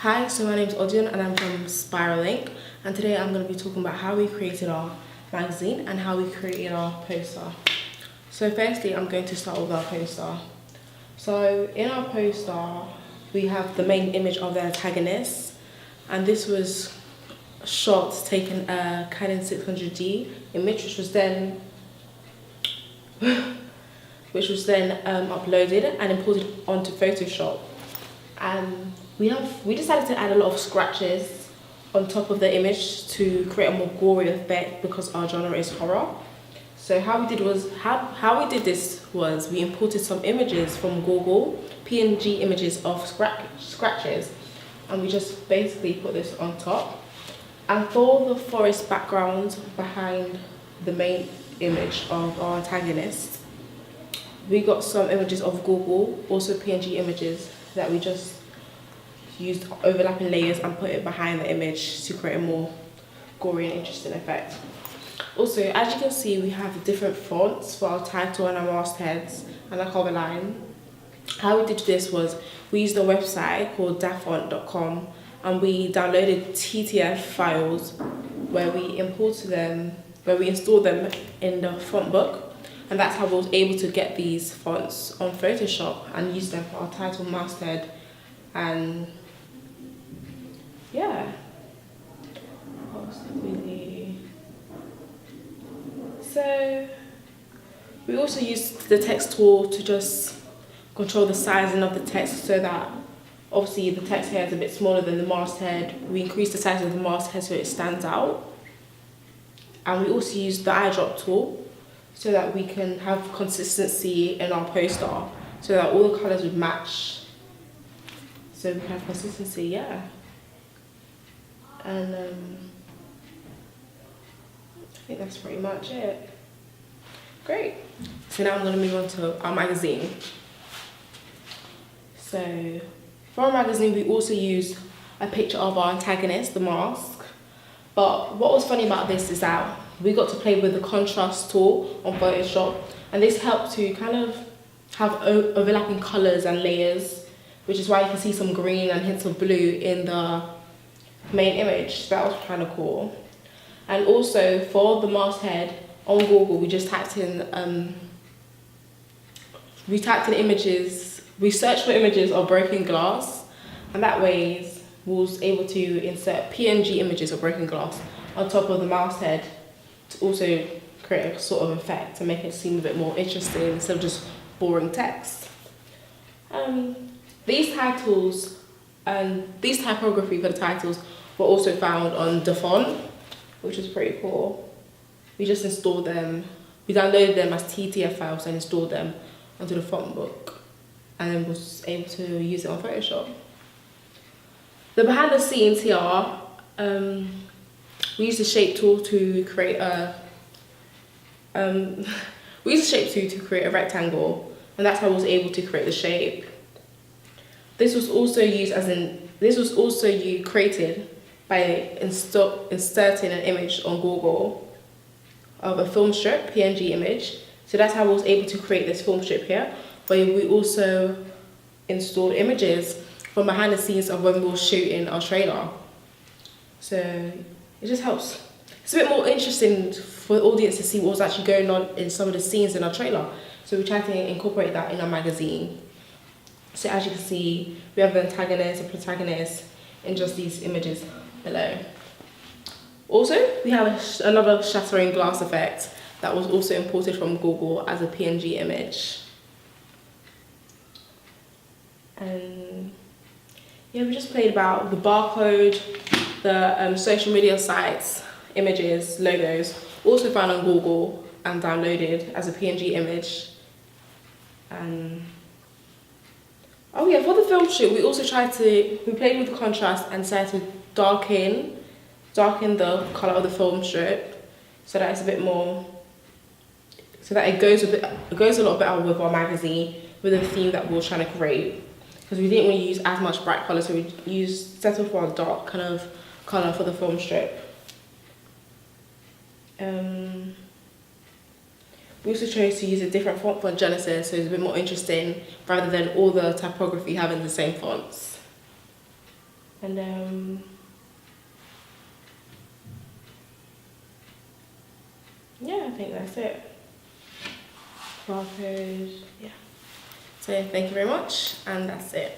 Hi, so my name is Odion and I'm from Spiralink, and today I'm going to be talking about how we created our magazine and how we created our poster. So firstly, I'm going to start with our poster. So in our poster, we have the main image of the antagonist, and this was shot taken a Canon 600D image, which was then uploaded and imported onto Photoshop. And we decided to add a lot of scratches on top of the image to create a more gory effect because our genre is horror. So how we did this was we imported some images from Google, PNG images of scratches, and we just basically put this on top. And for the forest background behind the main image of our antagonist, we got some images of Google, also PNG images that we just used overlapping layers and put it behind the image to create a more gory and interesting effect. Also, as you can see, we have different fonts for our title and our mastheads and our cover line. How we did this was we used a website called dafont.com and we downloaded TTF files where we installed them in the font book, and that's how we was able to get these fonts on Photoshop and use them for our title, masthead, and yeah. So we also used the text tool to just control the sizing of the text so that obviously the text here is a bit smaller than the masthead. We increased the size of the masthead so it stands out. And we also used the eyedrop tool so that we can have consistency in our poster so that all the colours would match. So we can have consistency, yeah. And I think that's pretty much it. Great. So now I'm going to move on to our magazine. So for our magazine, we also used a picture of our antagonist, the mask. But what was funny about this is that we got to play with the contrast tool on Photoshop, and this helped to kind of have overlapping colours and layers, which is why you can see some green and hints of blue in the main image. That was kind of cool. And also for the masthead on Google, we just typed in images. We searched for images of broken glass, and that way we was able to insert PNG images of broken glass on top of the masthead to also create a sort of effect to make it seem a bit more interesting instead of just boring text. These titles and these typography for the titles were also found on Dafont, which was pretty cool. We just installed them. We downloaded them as TTF files and installed them onto the font book, and then was able to use it on Photoshop. The behind the scenes here, we used the shape tool to create a rectangle, and that's how I was able to create the shape. This was also created by inserting an image on Google of a film strip, PNG image. So that's how I was able to create this film strip here. But we also installed images from behind the scenes of when we were shooting our trailer. So it just helps. It's a bit more interesting for the audience to see what was actually going on in some of the scenes in our trailer. So we tried to incorporate that in our magazine. So as you can see, we have the antagonist and protagonist in just these images below. Also, we have another shattering glass effect that was also imported from Google as a PNG image. And yeah, we just played about the barcode, the social media sites, images, logos, also found on Google and downloaded as a PNG image. And oh yeah, for the film shoot, we also we played with the contrast and decided to darken the colour of the film strip so that it's a bit more, so that it goes a lot better with our magazine, with the theme that we were trying to create. Because we didn't want to use as much bright colour, so we settled for a dark kind of colour for the film strip. We also chose to use a different font for Genesis, so it's a bit more interesting rather than all the typography having the same fonts. And yeah, I think that's it. Barcode, yeah. So thank you very much, and that's it.